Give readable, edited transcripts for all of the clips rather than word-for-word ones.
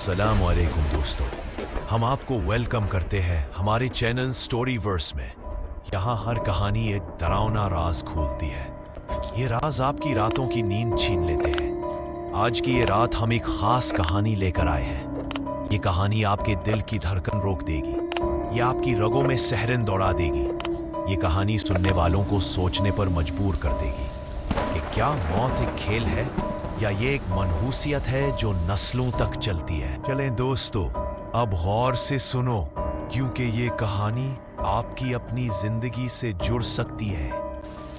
अस्सलाम वालेकुम दोस्तों, हम आपको वेलकम करते हैं हमारे चैनल स्टोरी वर्स में। यहाँ हर कहानी एक डरावना राज खोलती है। ये राज आपकी रातों की नींद छीन लेते हैं। आज की ये रात हम एक खास कहानी लेकर आए हैं। ये कहानी आपके दिल की धड़कन रोक देगी, ये आपकी रगों में सहरन दौड़ा देगी। ये कहानी सुनने वालों को सोचने पर मजबूर कर देगी कि क्या मौत एक खेल है या ये एक मनहूसियत है जो नस्लों तक चलती है। चलें दोस्तों, अब गौर से सुनो, क्योंकि ये कहानी आपकी अपनी जिंदगी से जुड़ सकती है।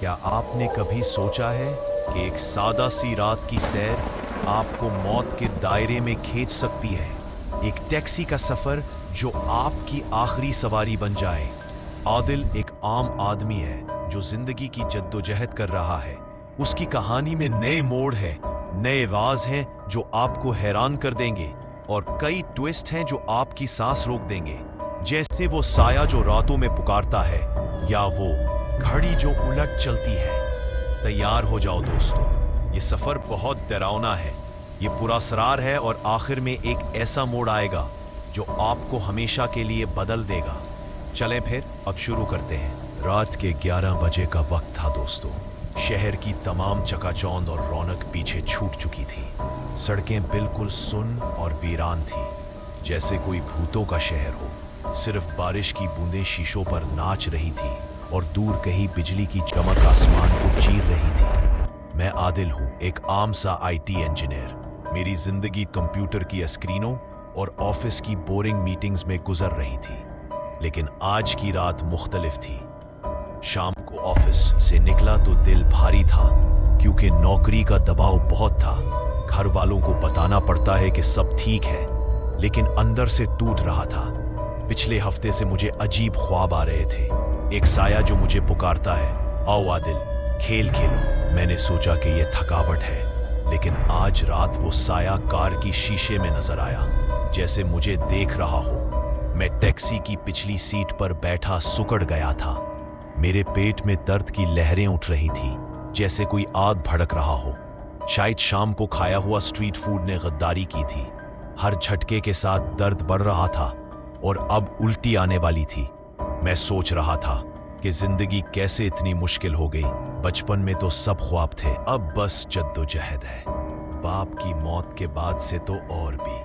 क्या आपने कभी सोचा है कि एक सादा सी रात की सैर आपको मौत के दायरे में खींच सकती है? एक टैक्सी का सफर जो आपकी आखिरी सवारी बन जाए। आदिल एक आम आदमी है जो जिंदगी की जद्दोजहद कर रहा है। उसकी कहानी में नए मोड़ है, नए राज हैं जो आपको हैरान कर देंगे और कई ट्विस्ट हैं जो आपकी सांस रोक देंगे। जैसे वो साया जो रातों में पुकारता है या वो घड़ी जो उलट चलती है। तैयार हो जाओ दोस्तों, ये सफर बहुत डरावना है, ये पुरअसरार है और आखिर में एक ऐसा मोड़ आएगा जो आपको हमेशा के लिए बदल देगा। चलें फिर अब शुरू करते हैं। रात के 11 बजे का वक्त था दोस्तों। शहर की तमाम चकाचौंध और रौनक पीछे छूट चुकी थी। सड़कें बिल्कुल सुन्न और वीरान थी, जैसे कोई भूतों का शहर हो। सिर्फ बारिश की बूंदें शीशों पर नाच रही थी और दूर कहीं बिजली की चमक आसमान को चीर रही थी। मैं आदिल हूँ, एक आम सा IT इंजीनियर। मेरी जिंदगी कंप्यूटर की स्क्रीनों और ऑफिस की बोरिंग मीटिंग्स में गुजर रही थी। लेकिन आज की रात मुख्तलिफ थी। शाम को ऑफिस से निकला तो दिल भारी था, क्योंकि नौकरी का दबाव बहुत था। घर वालों को बताना पड़ता है कि सब ठीक है, लेकिन अंदर से टूट रहा था। पिछले हफ्ते से मुझे अजीब ख्वाब आ रहे थे। एक साया जो मुझे पुकारता है, आओ आदिल खेल खेलो। मैंने सोचा कि यह थकावट है, लेकिन आज रात वो साया कार की शीशे में नजर आया, जैसे मुझे देख रहा हो। मैं टैक्सी की पिछली सीट पर बैठा सुकड़ गया था। मेरे पेट में दर्द की लहरें उठ रही थी, जैसे कोई आग भड़क रहा हो। शायद शाम को खाया हुआ स्ट्रीट फूड ने गद्दारी की थी। हर झटके के साथ दर्द बढ़ रहा था और अब उल्टी आने वाली थी। मैं सोच रहा था कि जिंदगी कैसे इतनी मुश्किल हो गई। बचपन में तो सब ख्वाब थे, अब बस जद्दोजहद है। बाप की मौत के बाद से तो और भी।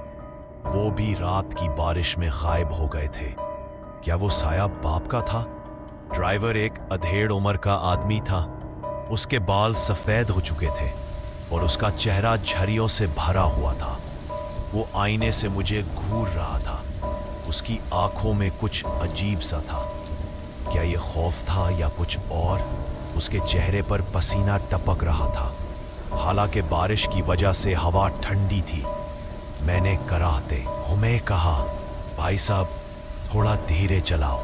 वो भी रात की बारिश में गायब हो गए थे। क्या वो साया बाप का था? ड्राइवर एक अधेड़ उम्र का आदमी था। उसके बाल सफेद हो चुके थे और उसका चेहरा झरियों से भरा हुआ था। वो आईने से मुझे घूर रहा था। उसकी आंखों में कुछ अजीब सा था। क्या ये खौफ था या कुछ और? उसके चेहरे पर पसीना टपक रहा था। हालांकि बारिश की वजह से हवा ठंडी थी। मैंने कराहते हुए कहा, भाई साहब थोड़ा धीरे चलाओ,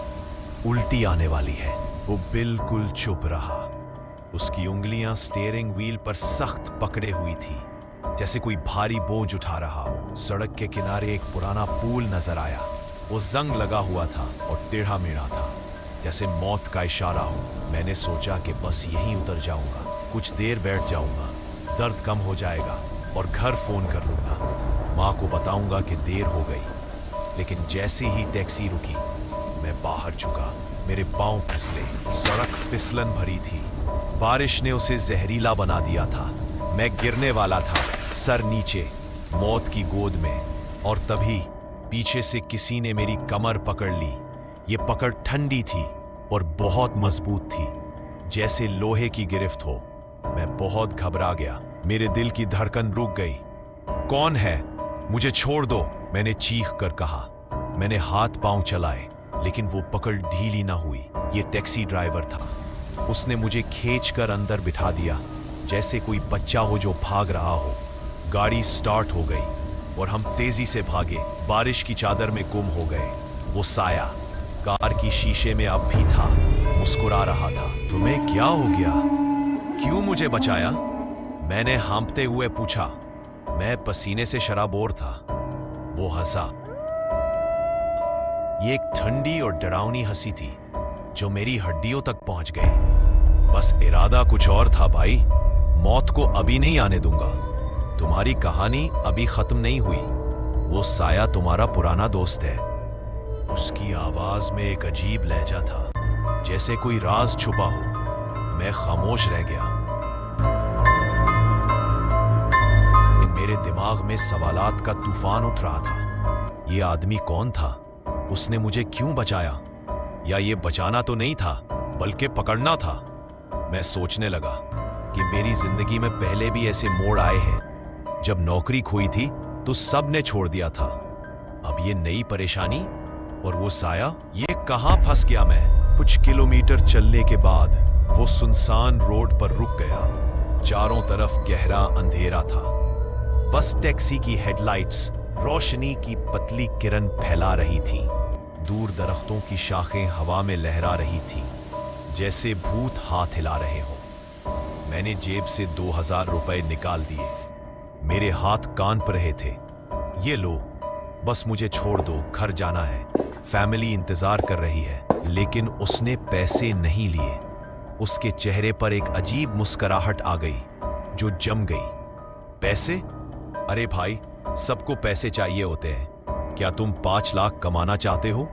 उल्टी आने वाली है। वो बिल्कुल चुप रहा। उसकी उंगलियां स्टीयरिंग व्हील पर सख्त पकड़े हुई थी, जैसे कोई भारी बोझ उठा रहा हो। सड़क के किनारे एक पुराना पुल नजर आया। वो जंग लगा हुआ था और टेढ़ा मेढ़ा था, जैसे मौत का इशारा हो। मैंने सोचा कि बस यहीं उतर जाऊंगा, कुछ देर बैठ जाऊंगा, दर्द कम हो जाएगा और घर फोन कर लूंगा। माँ को बताऊंगा कि देर हो गई। लेकिन जैसे ही टैक्सी रुकी, मैं बाहर झुका। मेरे पांव फिसले। सड़क फिसलन भरी थी। बारिश ने उसे जहरीला बना दिया था। मैं गिरने वाला था, सर नीचे, मौत की गोद में। और तभी पीछे से किसी ने मेरी कमर पकड़ ली। ये पकड़ ठंडी थी और बहुत मजबूत थी, जैसे लोहे की गिरफ्त हो। मैं बहुत घबरा गया। मेरे दिल की धड़कन रुक गई। कौन है? मुझे छोड़ दो, मैंने चीख कर कहा। मैंने हाथ पांव चलाए, लेकिन वो पकड़ ढीली ना हुई। ये टैक्सी ड्राइवर था। उसने मुझे खींचकर अंदर बिठा दिया, जैसे कोई बच्चा हो जो भाग रहा हो। गाड़ी स्टार्ट हो गई और हम तेजी से भागे। बारिश की चादर में गुम हो गए। वो साया कार की शीशे में अब भी था, मुस्कुरा रहा था। तुम्हें क्या हो गया? क्यों मुझे बचाया? मैंने हाँफते हुए पूछा। मैं पसीने से शराबोर था। वो हंसा। ये एक ठंडी और डरावनी हंसी थी जो मेरी हड्डियों तक पहुंच गई। बस इरादा कुछ और था भाई। मौत को अभी नहीं आने दूंगा। तुम्हारी कहानी अभी खत्म नहीं हुई। वो साया तुम्हारा पुराना दोस्त है। उसकी आवाज में एक अजीब लहजा था, जैसे कोई राज छुपा हो। मैं खामोश रह गया। मेरे दिमाग में सवालात का तूफान उठ रहा था। ये आदमी कौन था? उसने मुझे क्यों बचाया? या ये बचाना तो नहीं था बल्कि पकड़ना था। मैं सोचने लगा कि मेरी जिंदगी में पहले भी ऐसे मोड़ आए हैं। जब नौकरी खोई थी तो सब ने छोड़ दिया था। अब ये नई परेशानी और वो साया, ये कहां फंस गया मैं? कुछ किलोमीटर चलने के बाद वो सुनसान रोड पर रुक गया। चारों तरफ गहरा अंधेरा था। बस टैक्सी की हेडलाइट्स रोशनी की पतली किरण फैला रही थी। दूर दरख्तों की शाखें हवा में लहरा रही थी, जैसे भूत हाथ हिला रहे हों। मैंने जेब से 2000 रुपए निकाल दिए। मेरे हाथ कांप रहे थे। ये लो, बस मुझे छोड़ दो, घर जाना है, फैमिली इंतजार कर रही है। लेकिन उसने पैसे नहीं लिए। उसके चेहरे पर एक अजीब मुस्कुराहट आ गई जो जम गई। पैसे? अरे भाई, सबको पैसे चाहिए होते हैं। क्या तुम 5 लाख कमाना चाहते हो?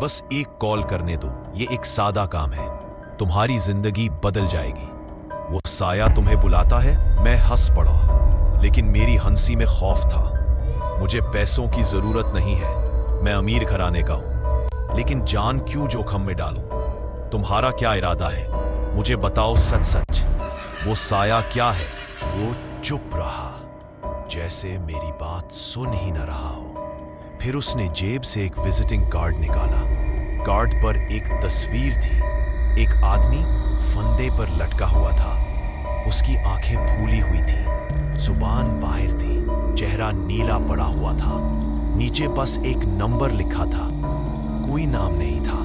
बस एक कॉल करने दो। ये एक सादा काम है, तुम्हारी जिंदगी बदल जाएगी। वो साया तुम्हें बुलाता है। मैं हंस पड़ा, लेकिन मेरी हंसी में खौफ था। मुझे पैसों की जरूरत नहीं है, मैं अमीर घराने का हूं, लेकिन जान क्यों जोखम में डालूं? तुम्हारा क्या इरादा है? मुझे बताओ सच सच। वो साया क्या है? वो चुप रहा, जैसे मेरी बात सुन ही न रहा हो। फिर उसने जेब से एक विजिटिंग कार्ड निकाला। कार्ड पर एक तस्वीर थी। एक आदमी फंदे पर लटका हुआ था। उसकी आंखें फूली हुई थी, जुबान बाहर थी, चेहरा नीला पड़ा हुआ था। नीचे बस एक नंबर लिखा था, कोई नाम नहीं था।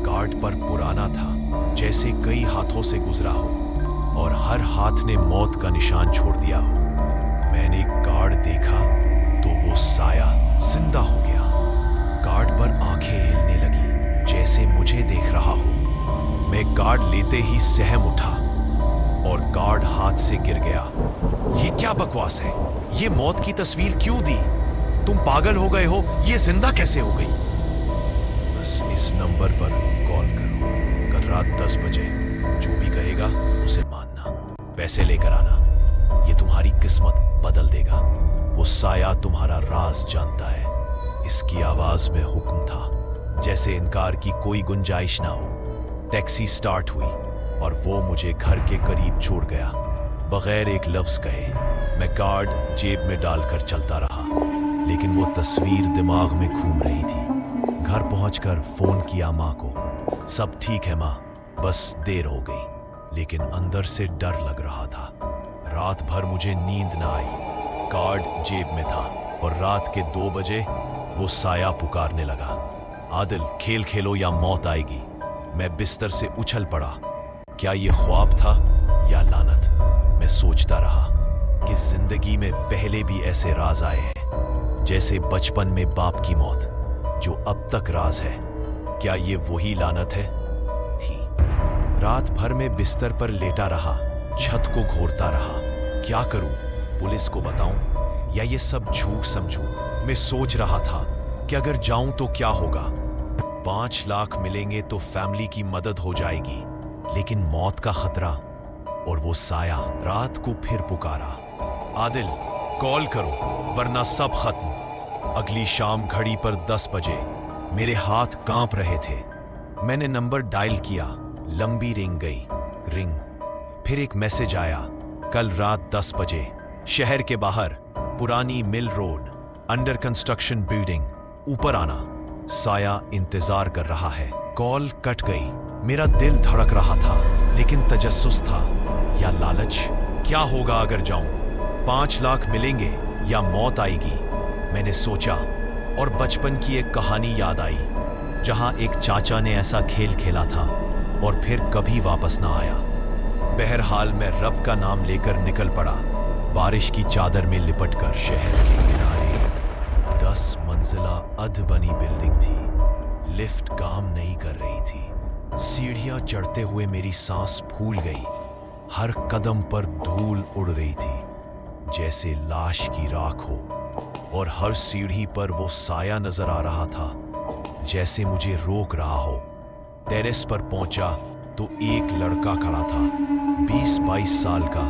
कार्ड पर पुराना था, जैसे कई हाथों से गुजरा हो और हर हाथ ने मौत का निशान छोड़ दिया हो। मैंने कार्ड देखा तो वो साया जिंदा हो गया। कार्ड पर आंखें हिलने लगी, जैसे मुझे देख रहा हो। मैं कार्ड लेते ही सहम उठा और कार्ड हाथ से गिर गया। ये क्या बकवास है? ये मौत की तस्वीर क्यों दी? तुम पागल हो गए हो? ये जिंदा कैसे हो गई? बस इस नंबर पर कॉल करो, कल रात 10 बजे। जो भी कहेगा उसे मानना, पैसे लेकर आना। ये तुम्हारी किस्मत बदल देगा। वो साया तुम्हारा राज जानता है। इसकी आवाज में हुक्म था, जैसे इनकार की कोई गुंजाइश ना हो। टैक्सी स्टार्ट हुई और वो मुझे घर के करीब छोड़ गया, बगैर एक लफ्ज कहे। मैं कार्ड जेब में डालकर चलता रहा, लेकिन वो तस्वीर दिमाग में घूम रही थी। घर पहुंचकर फोन किया माँ को। सब ठीक है माँ, बस देर हो गई। लेकिन अंदर से डर लग रहा था। रात भर मुझे नींद ना आई। कार्ड जेब में था और रात के 2 बजे वो साया पुकारने लगा, आदिल खेल खेलो या मौत आएगी। मैं बिस्तर से उछल पड़ा। क्या ये ख्वाब था या लानत? मैं सोचता रहा कि जिंदगी में पहले भी ऐसे राज आए हैं, जैसे बचपन में बाप की मौत, जो अब तक राज है। क्या ये वही लानत है? थी। रात भर में बिस्तर पर लेटा रहा, छत को घूरता रहा। क्या करूं? पुलिस को बताऊं या ये सब झूठ समझूं? मैं सोच रहा था कि अगर जाऊं तो क्या होगा। 5 लाख मिलेंगे तो फैमिली की मदद हो जाएगी, लेकिन मौत का खतरा। और वो साया रात को फिर पुकारा, आदिल कॉल करो वरना सब खत्म। अगली शाम घड़ी पर 10 बजे। मेरे हाथ कांप रहे थे। मैंने नंबर डायल किया, लंबी रिंग गई। रिंग, फिर एक मैसेज आया, कल रात 10 बजे शहर के बाहर, पुरानी mill road, under construction building, ऊपर आना। साया इंतजार कर रहा है। कॉल कट गई। मेरा दिल धड़क रहा था, लेकिन तजस्सुस था या लालच। क्या होगा अगर जाऊं? 5 लाख मिलेंगे या मौत आएगी? मैंने सोचा और बचपन की एक कहानी याद आई, जहां एक चाचा ने ऐसा खेल खेला था और फिर कभी वापस ना आया। बहरहाल मैं रब का नाम लेकर निकल पड़ा, बारिश की चादर में लिपटकर। शहर के किनारे 10 मंजिला अध बनी बिल्डिंग थी। लिफ्ट काम नहीं कर रही थी। सीढ़ियां चढ़ते हुए मेरी सांस फूल गई। हर कदम पर धूल उड़ रही थी, जैसे लाश की राख हो। और हर सीढ़ी पर वो साया नजर आ रहा था, जैसे मुझे रोक रहा हो। टेरेस पर पहुंचा तो एक लड़का खड़ा था, 20-22 साल का।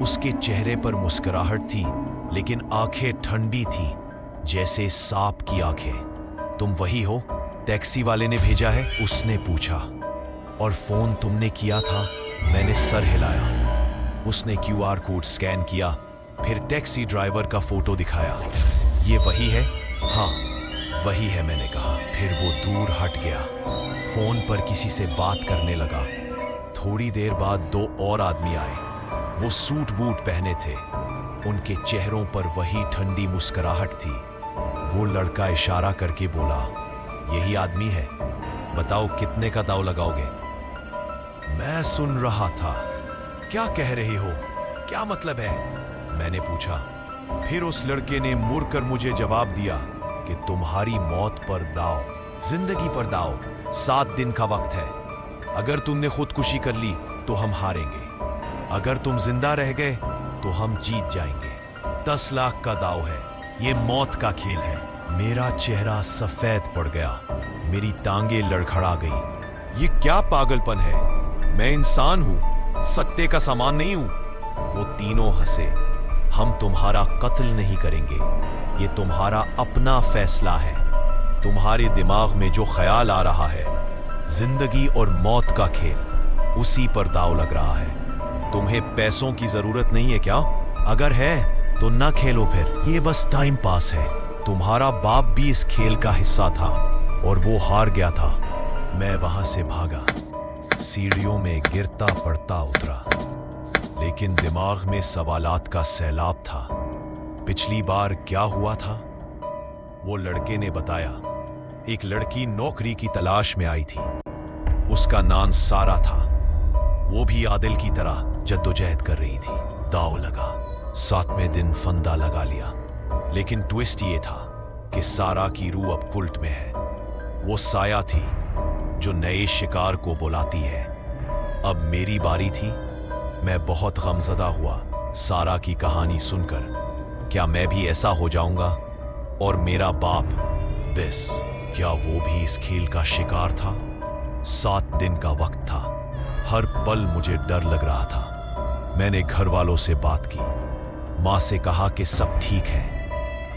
उसके चेहरे पर मुस्कुराहट थी, लेकिन आंखें ठंडी थी, जैसे सांप की आंखें। तुम वही हो? टैक्सी वाले ने भेजा है, उसने पूछा। और फोन तुमने किया था? मैंने सर हिलाया। उसने QR कोड स्कैन किया, फिर टैक्सी ड्राइवर का फोटो दिखाया। ये वही है? हाँ वही है, मैंने कहा। फिर वो दूर हट गया, फोन पर किसी से बात करने लगा। थोड़ी देर बाद 2 और आदमी आए। वो सूट बूट पहने थे, उनके चेहरों पर वही ठंडी मुस्कुराहट थी। वो लड़का इशारा करके बोला, यही आदमी है, बताओ कितने का दाव लगाओगे? मैं सुन रहा था। क्या कह रहे हो? क्या मतलब है? मैंने पूछा। फिर उस लड़के ने मुड़कर मुझे जवाब दिया कि तुम्हारी मौत पर दाव, जिंदगी पर दाव। 7 दिन का वक्त है। अगर तुमने खुदकुशी कर ली तो हम हारेंगे, अगर तुम जिंदा रह गए तो हम जीत जाएंगे। 10 लाख का दाव है, ये मौत का खेल है। मेरा चेहरा सफेद पड़ गया, मेरी टांगे लड़खड़ा गई। ये क्या पागलपन है? मैं इंसान हूं, सत्ते का सामान नहीं हूं। वो तीनों हंसे। हम तुम्हारा कत्ल नहीं करेंगे, ये तुम्हारा अपना फैसला है। तुम्हारे दिमाग में जो ख्याल आ रहा है, जिंदगी और मौत का खेल, उसी पर दाव लग रहा है। तुम्हें पैसों की जरूरत नहीं है क्या? अगर है तो ना खेलो फिर, ये बस टाइम पास है। तुम्हारा बाप भी इस खेल का हिस्सा था और वो हार गया था। मैं वहां से भागा, सीढ़ियों में गिरता पड़ता उतरा, लेकिन दिमाग में सवालात का सैलाब था। पिछली बार क्या हुआ था? वो लड़के ने बताया, एक लड़की नौकरी की तलाश में आई थी। उसका नाम सारा था। वो भी आदिल की तरह जद्दोजहद कर रही थी। दाव लगा, 7वें दिन फंदा लगा लिया। लेकिन ट्विस्ट ये था कि सारा की रूह अब कुल्ट में है। वो साया थी जो नए शिकार को बुलाती है। अब मेरी बारी थी। मैं बहुत गमज़दा हुआ सारा की कहानी सुनकर। क्या मैं भी ऐसा हो जाऊंगा? और मेरा बाप बिस, क्या वो भी इस खेल का शिकार था? 7 दिन का वक्त था। हर पल मुझे डर लग रहा था। मैंने घर वालों से बात की। माँ से कहा कि सब ठीक है,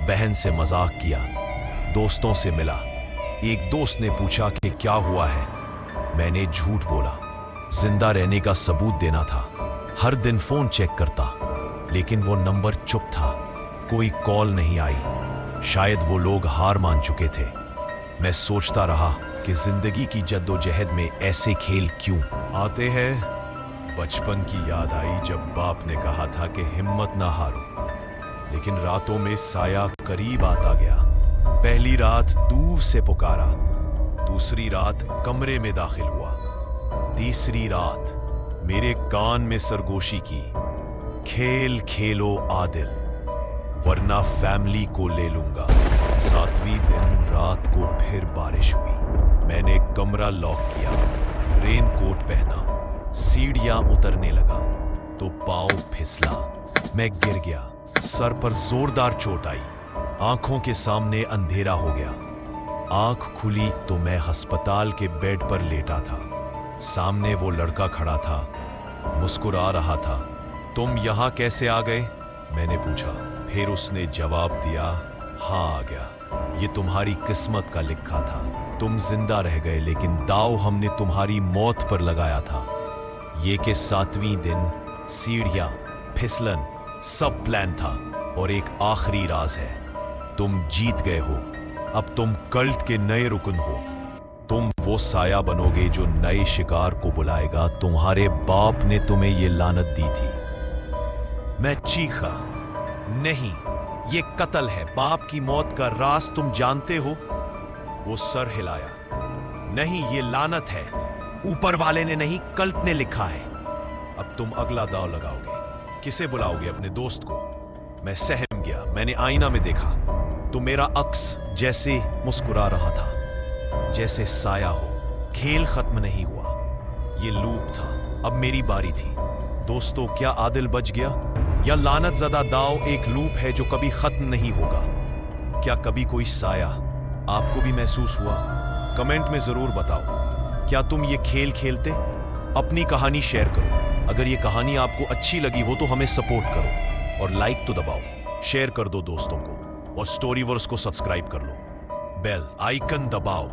बहन से मजाक किया, दोस्तों से मिला। एक दोस्त ने पूछा कि क्या हुआ है। मैंने झूठ बोला, जिंदा रहने का सबूत देना था। हर दिन फोन चेक करता, लेकिन वो नंबर चुप था, कोई कॉल नहीं आई। शायद वो लोग हार मान चुके थे। मैं सोचता रहा कि जिंदगी की जद्दोजहद में ऐसे खेल क्यों आते हैं। बचपन की याद आई जब बाप ने कहा था कि हिम्मत ना हारो, लेकिन रातों में साया करीब आता गया। पहली रात दूर से पुकारा, दूसरी रात कमरे में दाखिल हुआ, तीसरी रात मेरे कान में सरगोशी की, खेल खेलो आदिल वरना फैमिली को ले लूंगा। 7वीं दिन रात को फिर बारिश हुई। मैंने कमरा लॉक किया, रेन कोट पहना, सीढ़ियां उतरने लगा तो पांव फिसला। मैं गिर गया, सर पर जोरदार चोट आई, आंखों के सामने अंधेरा हो गया। आंख खुली तो मैं अस्पताल के बेड पर लेटा था। सामने वो लड़का खड़ा था, मुस्कुरा रहा था। तुम यहां कैसे आ गए? मैंने पूछा। फिर उसने जवाब दिया, हाँ आ गया, ये तुम्हारी किस्मत का लिखा था। तुम जिंदा रह गए, लेकिन दाव हमने तुम्हारी मौत पर लगाया था। ये कि 7वीं दिन सीढ़ियां, फिसलन, सब प्लान था। और एक आखिरी राज है, तुम जीत गए हो। अब तुम कल्ट के नए रुकन हो। तुम वो साया बनोगे जो नए शिकार को बुलाएगा। तुम्हारे बाप ने तुम्हें ये लानत दी थी। मैं चीखा, नहीं, ये कत्ल है। बाप की मौत का राज तुम जानते हो? वो सर हिलाया, नहीं, ये लानत है। ऊपर वाले ने नहीं, कल्ट ने लिखा है। अब तुम अगला दांव लगाओगे। किसे बुलाओगे? अपने दोस्त को? मैं सहम गया। मैंने आईना में देखा तो मेरा अक्स जैसे मुस्कुरा रहा था, जैसे साया हो। खेल खत्म नहीं हुआ, ये लूप था। अब मेरी बारी थी। दोस्तों, क्या आदिल बच गया, या लानत ज़दा दाव एक लूप है जो कभी खत्म नहीं होगा? क्या कभी कोई साया आपको भी महसूस हुआ? कमेंट में जरूर बताओ। क्या तुम ये खेल खेलते? अपनी कहानी शेयर करो। अगर ये कहानी आपको अच्छी लगी हो तो हमें सपोर्ट करो और लाइक तो दबाओ, शेयर कर दो दोस्तों को और स्टोरीवर्स को सब्सक्राइब कर लो। बेल आइकन दबाओ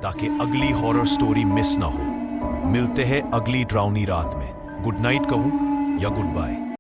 ताकि अगली हॉरर स्टोरी मिस ना हो। मिलते हैं अगली डरावनी रात में। गुड नाइट कहूं या गुड बाय?